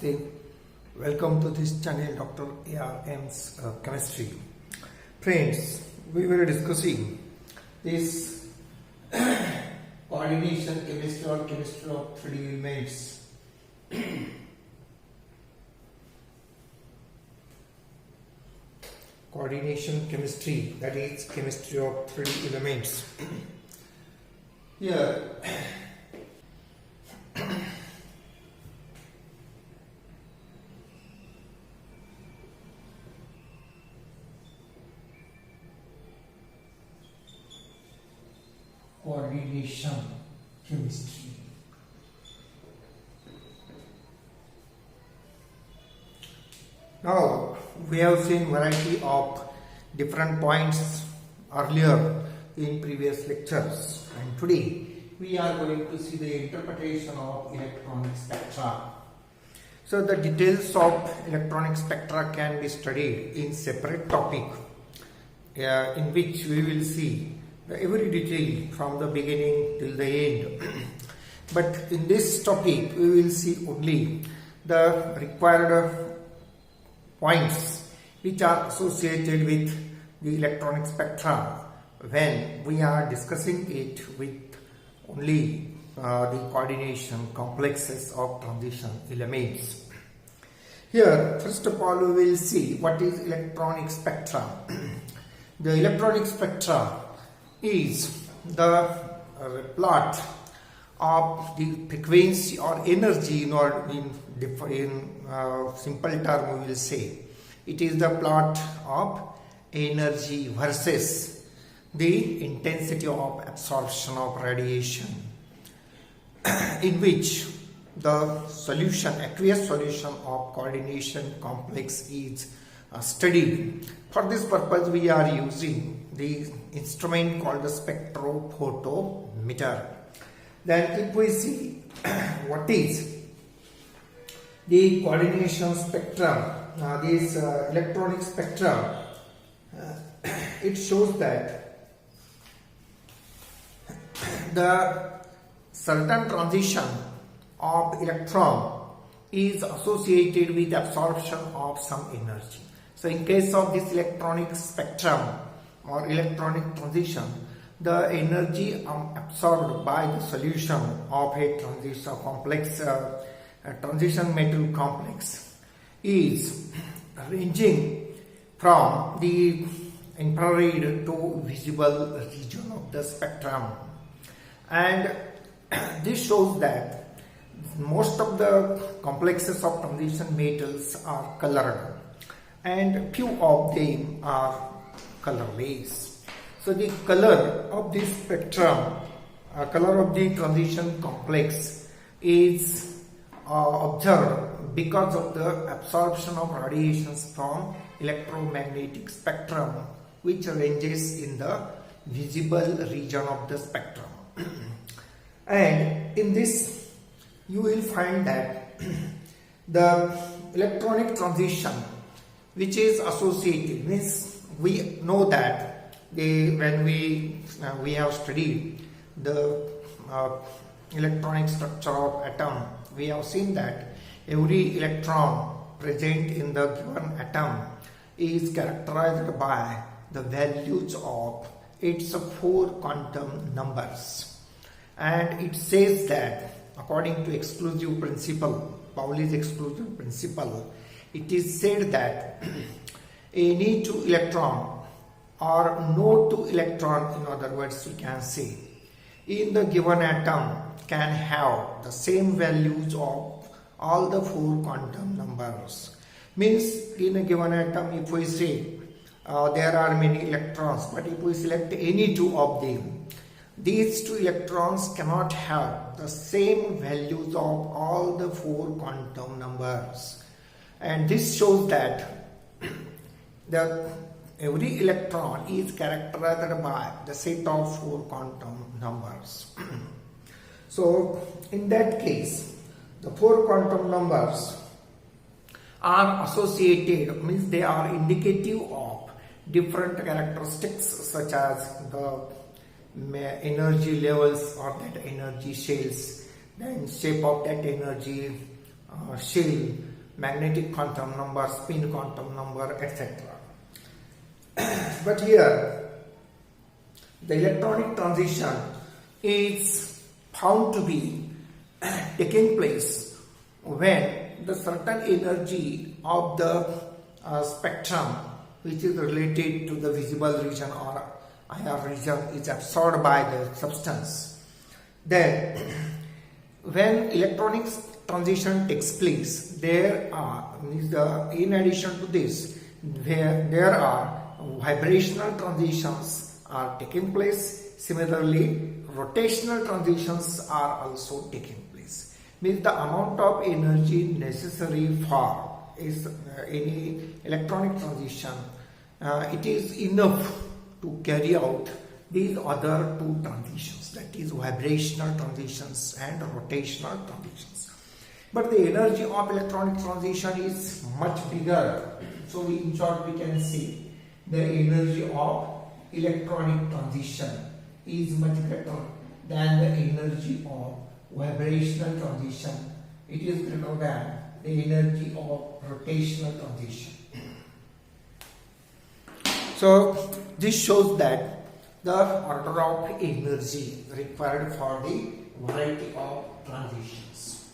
Namaste. Welcome to this channel, Dr.ARM's chemistry. Friends, we were discussing this coordination chemistry or chemistry of 3D elements. Coordination chemistry, that is chemistry of 3D elements. Here coordination chemistry. Now we have seen variety of different points earlier in previous lectures, and today we are going to see the interpretation of electronic spectra. So the details of electronic spectra can be studied in separate topic, in which we will see every detail from the beginning till the end. But in this topic we will see only the required points which are associated with the electronic spectra when we are discussing it with only the coordination complexes of transition elements. Here, first of all, we will see what is electronic spectra. The electronic spectra is the plot of the frequency or energy, in simple term we will say it is the plot of energy versus the intensity of absorption of radiation, in which the solution, aqueous solution of coordination complex is studied. For this purpose we are using the instrument called the spectrophotometer. Then if we see what is the coordination spectrum, this electronic spectrum, it shows that the certain transition of electron is associated with absorption of some energy. So in case of this electronic spectrum or electronic transition, the energy absorbed by the solution of a transition complex, transition metal complex, is ranging from the infrared to visible region of the spectrum. And this shows that most of the complexes of transition metals are colored and few of them are colorless. So the color of this spectrum, color of the transition complex is observed because of the absorption of radiations from electromagnetic spectrum, which ranges in the visible region of the spectrum. And in this you will find that the electronic transition which is associated, means we know that when we have studied the electronic structure of atom, we have seen that every electron present in the given atom is characterized by the values of its 4 quantum numbers. And it says that according to exclusive principle, Pauli's exclusive principle, it is said that any 2 electron or no 2 electron, in other words we can say, in the given atom can have the same values of all the 4 quantum numbers. Means in a given atom, if we say there are many electrons, but if we select any 2 of them, these 2 electrons cannot have the same values of all the 4 quantum numbers. And this shows that every electron is characterized by the set of 4 quantum numbers. So in that case, the 4 quantum numbers are associated, means they are indicative of different characteristics such as the energy levels or that energy shells, then shape of that energy shell, magnetic quantum number, spin quantum number, etc. But here the electronic transition is found to be taking place when the certain energy of the spectrum, which is related to the visible region or IR region, is absorbed by the substance. Then when electronic transition takes place, there are, in addition to this, there are vibrational transitions are taking place. Similarly, rotational transitions are also taking place. Means the amount of energy necessary for any electronic transition, it is enough to carry out these other two transitions, that is vibrational transitions and rotational transitions. But the energy of electronic transition is much bigger. So in short we can say the energy of electronic transition is much greater than the energy of vibrational transition. It is greater than the energy of rotational transition. So this shows that the order of energy required for the variety of transitions.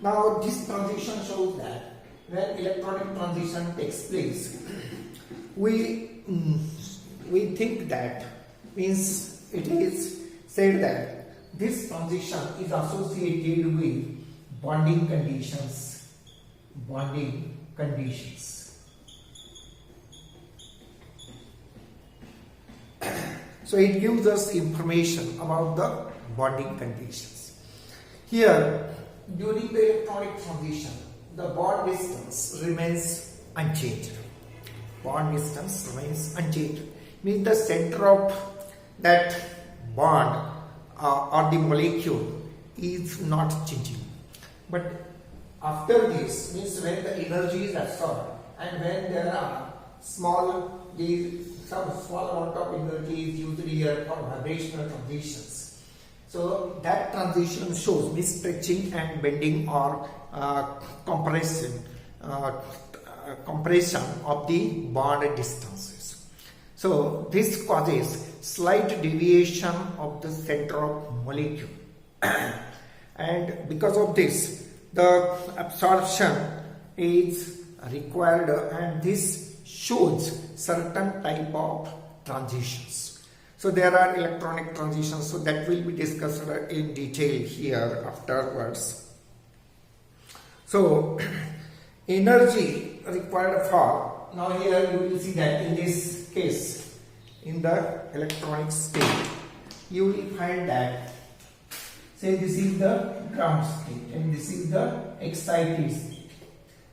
Now this transition shows that when electronic transition takes place, we think that, means it is said that this transition is associated with bonding conditions. So it gives us information about the bonding conditions. Here, during the electronic transition, the bond distance remains unchanged. Means the center of that bond or the molecule is not changing. But after this, means when the energy is absorbed and when there are some small amount of energy is used here for vibrational transitions. So that transition shows, means stretching and bending or compression of the bond distances. So this causes slight deviation of the center of molecule and because of this the absorption is required, and this shows certain type of transitions. So there are electronic transitions, so that will be discussed in detail here afterwards. So energy required for, now here you will see that in this case, in the electronic state, you will find that, say this is the ground state and this is the excited state.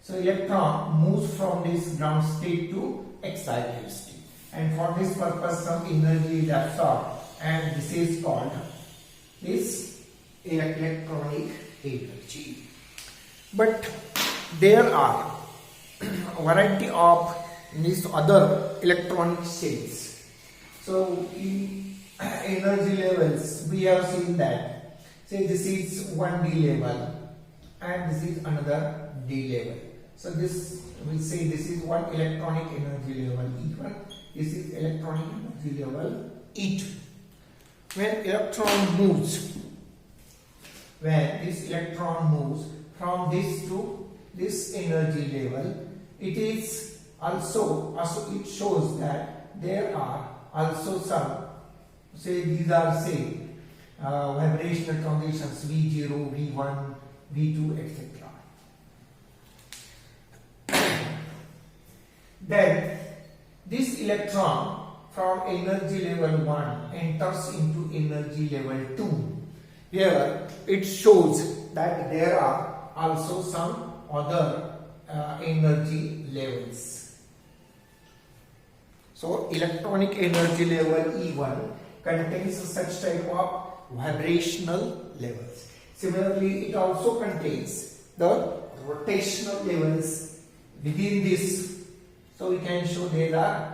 So electron moves from this ground state to excited state, and for this purpose some energy is absorbed, and this is called this electronic energy. But there are variety of these other electronic states. So in energy levels we have seen that, say this is one D level and this is another D level. So this we say this is one electronic energy level E1, this is electronic energy level E2. When this electron moves from this to this energy level, it is also it shows that there are also some, say these are vibrational transitions V0, V1, V2, etc. Then this electron from energy level 1 enters into energy level 2. Here it shows that there are also some other energy levels. So electronic energy level E1 contains such type of vibrational levels. Similarly, it also contains the rotational levels within this. So we can show these are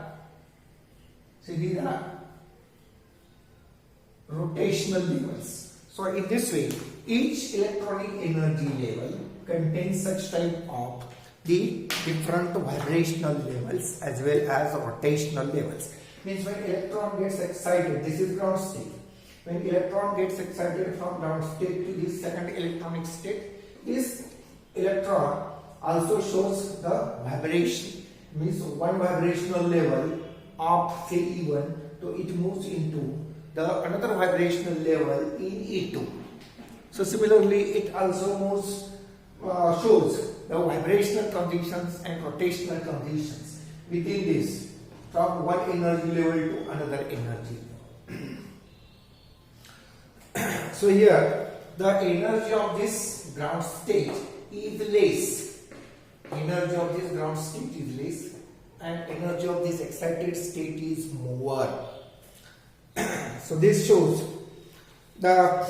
rotational levels. So in this way, each electronic energy level contains such type of the different vibrational levels as well as rotational levels. Means when electron gets excited, this is ground state. When electron gets excited from ground state to the second electronic state, this electron also shows the vibration. Means one vibrational level of say E1, so it moves into the another vibrational level in E2. So similarly, it also moves shows the vibrational transitions and rotational transitions within this from one energy level to another energy level. So here the energy of this ground state is less. Energy of this ground state is less and energy of this excited state is more. So this shows the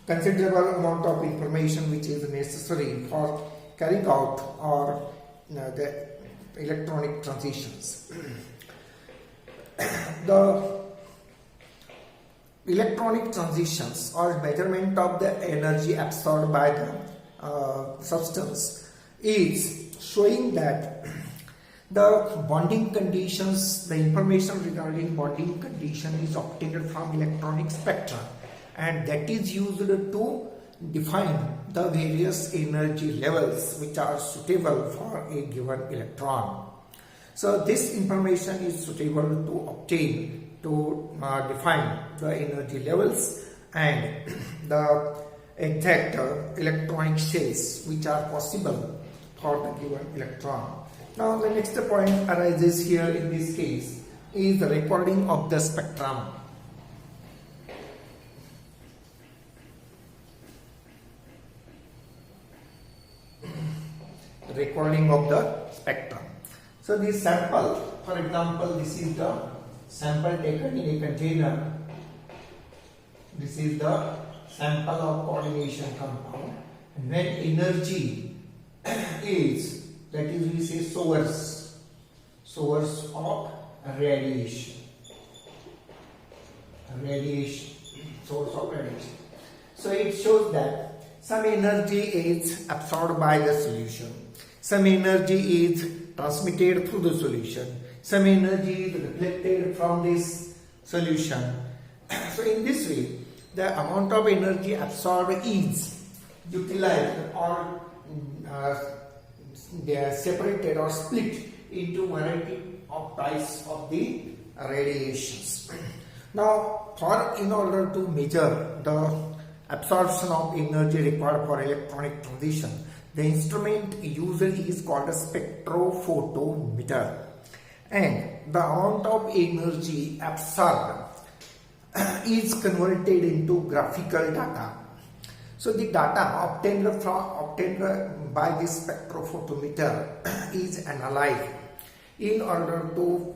considerable amount of information which is necessary for carrying out or the electronic transitions. The electronic transitions or measurement of the energy absorbed by the substance is showing that the bonding conditions, the information regarding bonding condition is obtained from electronic spectra, and that is used to define the various energy levels which are suitable for a given electron. So this information is suitable to obtain to define the energy levels and the exact electronic shells which are possible for the given electron. Now the next point arises here in this case is the recording of the spectrum. Recording of the spectrum. So this sample, for example, this is the sample taken in a container. This is the sample of coordination compound, and when energy is, that is we say source of radiation, source of radiation. So it shows that some energy is absorbed by the solution, some energy is transmitted through the solution, some energy is reflected from this solution. So in this way, the amount of energy absorbed is utilized or they are separated or split into variety of types of the radiations. Now, in order to measure the absorption of energy required for electronic transition, the instrument usually is called a spectrophotometer, and the amount of energy absorbed is converted into graphical data. So the data obtained by this spectrophotometer is analyzed in order to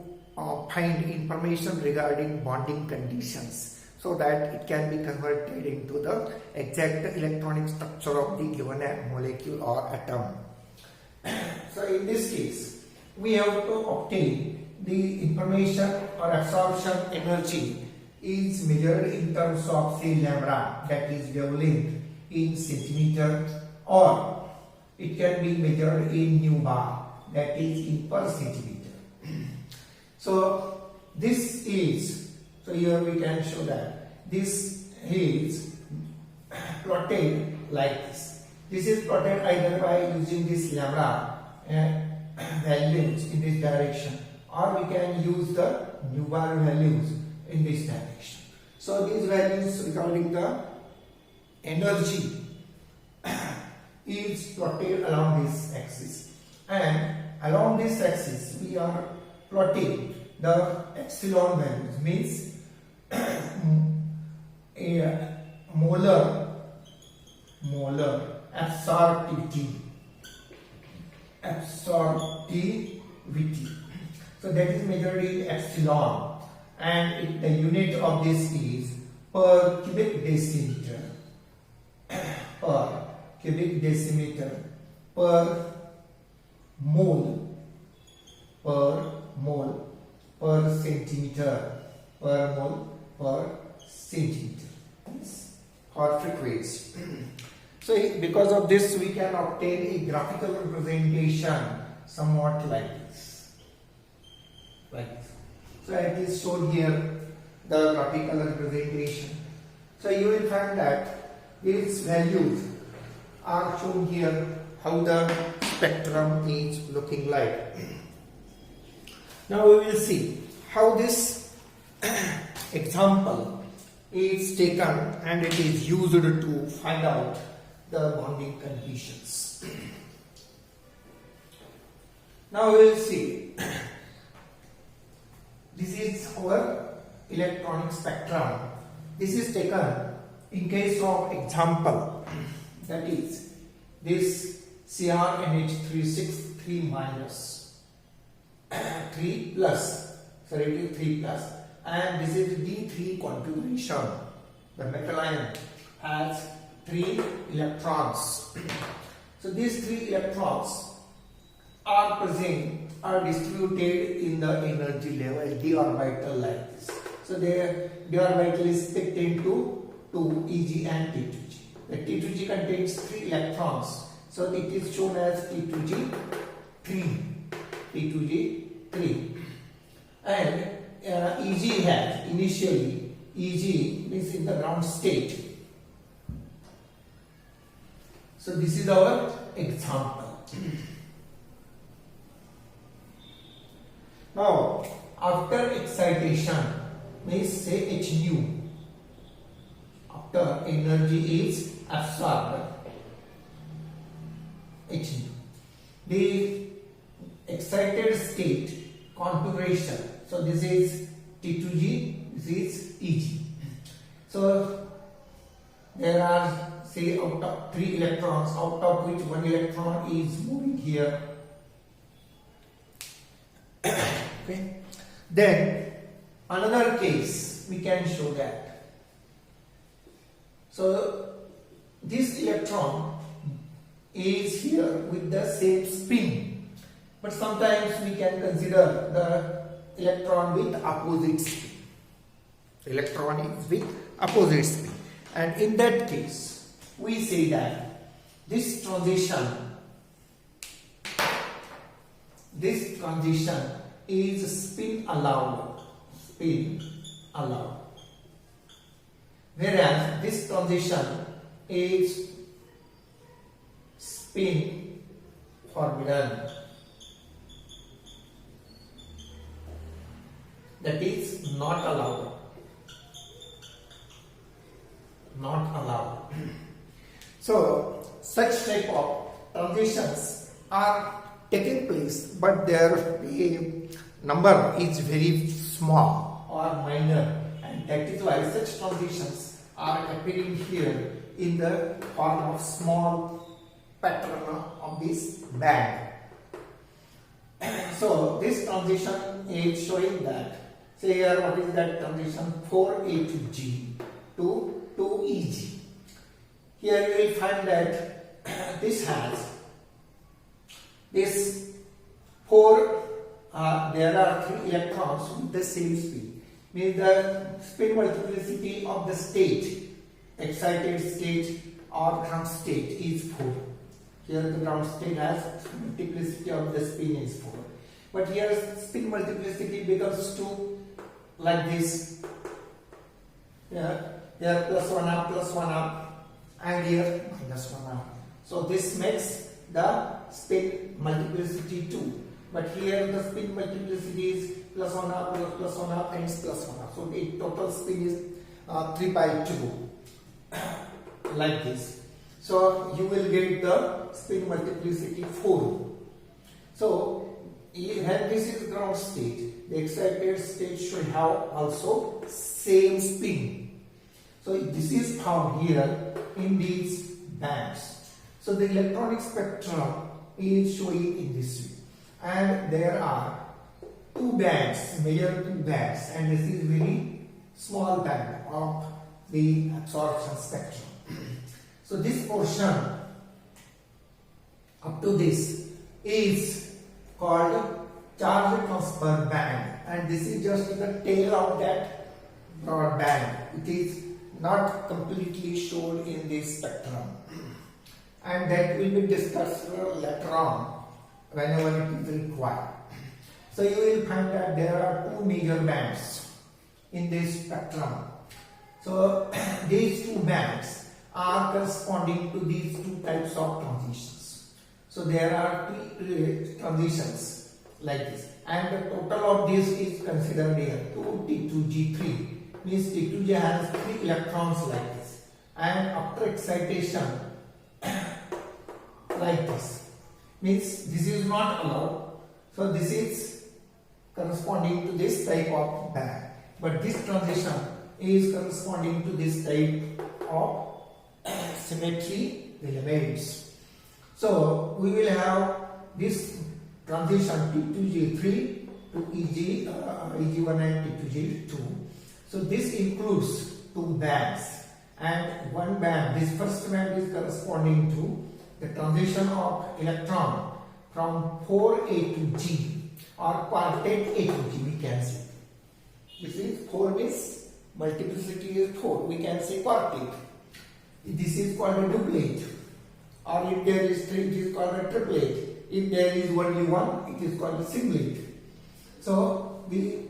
find information regarding bonding conditions, so that it can be converted into the exact electronic structure of the given molecule or atom. So in this case, we have to obtain the information or absorption energy is measured in terms of say lambda, that is wavelength, in centimeter, or it can be measured in nu bar, that is in per centimeter. So this is, so here we can show that this is plotted like this. This is plotted either by using this lambda values in this direction, or we can use the nu bar values in this direction. So these values regarding the energy is plotted along this axis, and along this axis we are plotting the epsilon values, means a molar absorptivity. So that is measured in epsilon, and the unit of this is per cubic decimeter, per mole per centimeter, per mole per centimeter for frequency. So because of this we can obtain a graphical representation somewhat like this. So it is shown here, the graphical representation. So you will find that its values are shown here, how the spectrum is looking like. Now we will see how this example is taken and it is used to find out the bonding conditions. Now we will see. This is our electronic spectrum. This is taken in case of example, that is this CrNH363 minus 3 plus, sorry, it is 3 plus, and this is D3 configuration. The metal ion has 3 electrons. So these 3 electrons are distributed in the energy level, d orbital like this. So their d orbital is split into 2, Eg and T2g. The T2g contains 3 electrons, so it is shown as T2g3. T2g3. And Eg has initially, Eg means in the ground state. So this is our example. Now, after excitation, means say H nu, after energy is absorbed, H nu, the excited state configuration. So this is T2g, this is Eg. So there are, say, out of 3 electrons, out of which 1 electron is moving here. Okay. Then another case we can show that. So this electron is here with the same spin, but sometimes we can consider the electron with opposite spin. Electron is with opposite spin, and in that case we say that this transition is spin allowed, whereas this transition is spin forbidden, that is not allowed. So such type of transitions are taking place, but their number is very small or minor, and that is why such transitions are appearing here in the form of small pattern of this band. So this transition is showing that, say here, what is that transition? 4A to G to 2EG. Here you will find that this has this 4, there are 3 electrons with the same spin. Means the spin multiplicity of the state, excited state or ground state, is 4. Here the ground state has multiplicity of the spin is 4. But here spin multiplicity becomes 2 like this. Here plus 1 up, and here minus 1 up. So this makes the spin multiplicity 2. But here the spin multiplicity is plus 1 up, plus 1 up, and it's plus 1 up. So the total spin is 3 by 2 like this. So you will get the spin multiplicity 4. So when this is ground state, the excited state should have also same spin. So this is found here in these bands. So the electronic spectrum is showing in this way, and there are 2 bands, major 2 bands, and this is very small band of the absorption spectrum. So this portion up to this is called charge transfer band, and this is just the tail of that broad band. It is not completely shown in this spectrum. and that will be discussed later on whenever it is required. So you will find that there are two major bands in this spectrum. So these two bands are corresponding to these two types of transitions. So there are three transitions like this, and the total of this is considered here 2T2G3, means T2G has 3 electrons like this, and after excitation like this, means this is not allowed. So this is corresponding to this type of band, but this transition is corresponding to this type of symmetry elements. So we will have this transition T2G3 to EG1 and T2G2. So this includes two bands, and one band, this first band is corresponding to the transition of electron from 4A to G, or quartet A to G, we can say. This is 4 means multiplicity is 4, we can say quartet. This is called a duplet, or if there is 3, it is called a triplet. If there is only 1, it is called a singlet. So the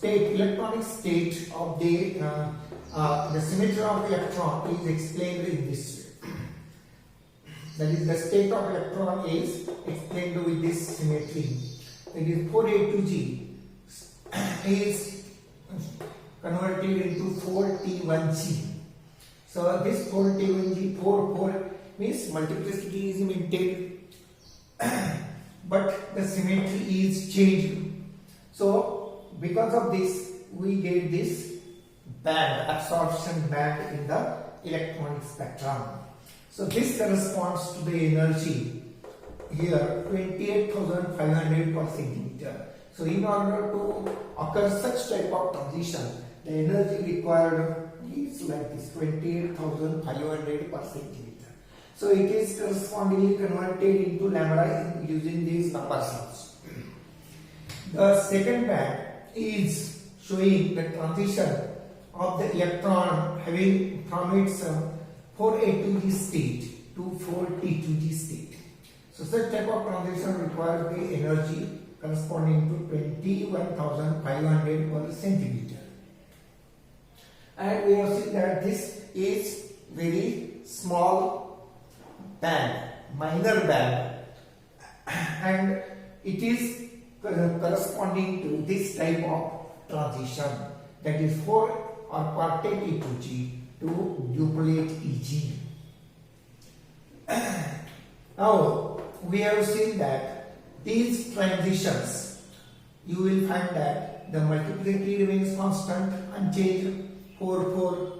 electronic state of the symmetry of electron is explained in this way. That is, the state of electron is explained with this symmetry. That is 4A to G is converted into 4T1G. So this 4T1G, 4 means multiplicity is maintained, but the symmetry is changed. So because of this, we get this band, absorption band in the electronic spectrum. So this corresponds to the energy here 28,500 per centimeter. So in order to occur such type of transition, the energy required is like this 28,500 per centimeter. So it is correspondingly converted into lambda using these numbers. The second band is showing the transition of the electron having from its 4A2G state to 4T2G state. So such type of transition requires the energy corresponding to 21,500 per centimeter. And we have seen that this is very small band, minor band, and it is corresponding to this type of transition, that is 4 or quartet E2G to duplet EG. Now we have seen that these transitions, you will find that the multiplicity remains constant, unchanged, 4.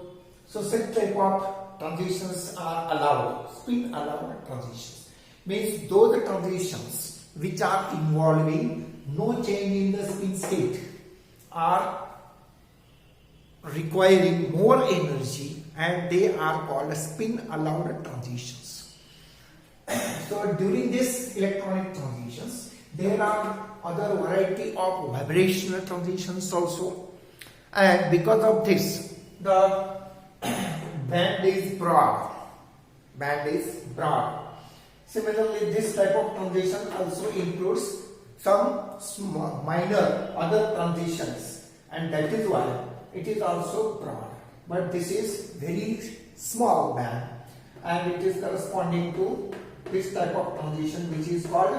So such type of transitions are allowed, spin allowed transitions. Means those transitions which are involving no change in the spin state are requiring more energy, and they are called spin allowed transitions. So during this electronic transitions, there are other variety of vibrational transitions also, and because of this, the band is broad. Similarly, this type of transition also includes some small, minor other transitions, and that is why it is also broad. But this is very small band, and it is corresponding to this type of transition which is called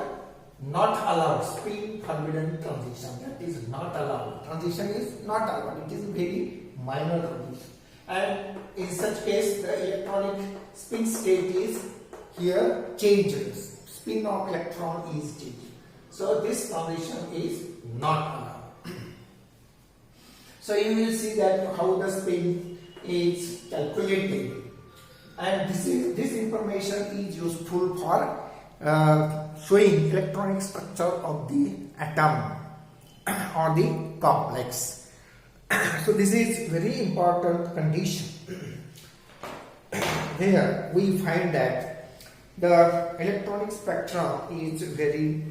not allowed, spin forbidden transition. That is not allowed. Transition is not allowed. It is very minor transition. And in such case, the electronic spin state is here changed. Spin of electron is changed. So this transition is not allowed. So you will see that how the spin is calculated, and this information is useful for showing electronic structure of the atom or the complex. So this is very important condition where we find that the electronic spectrum is very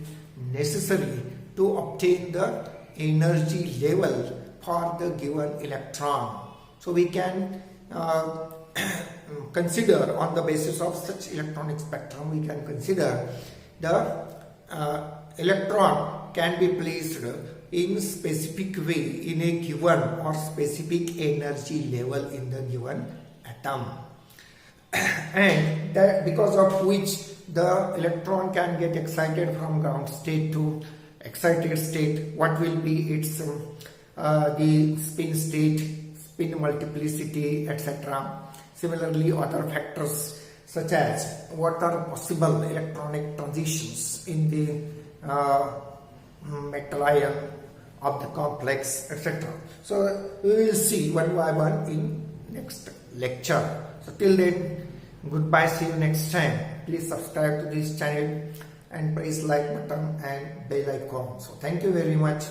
necessary to obtain the energy level for the given electron. So we can consider on the basis of such electronic spectrum, we can consider the electron can be placed in specific way in a given or specific energy level in the given atom, and that because of which the electron can get excited from ground state to excited state. What will be its the spin state, spin multiplicity, etc. Similarly, other factors such as what are possible electronic transitions in the metal ion of the complex, etc. So we will see one by one in next lecture. So till then, goodbye, see you next time. Please subscribe to this channel and press like button and bell icon. So thank you very much.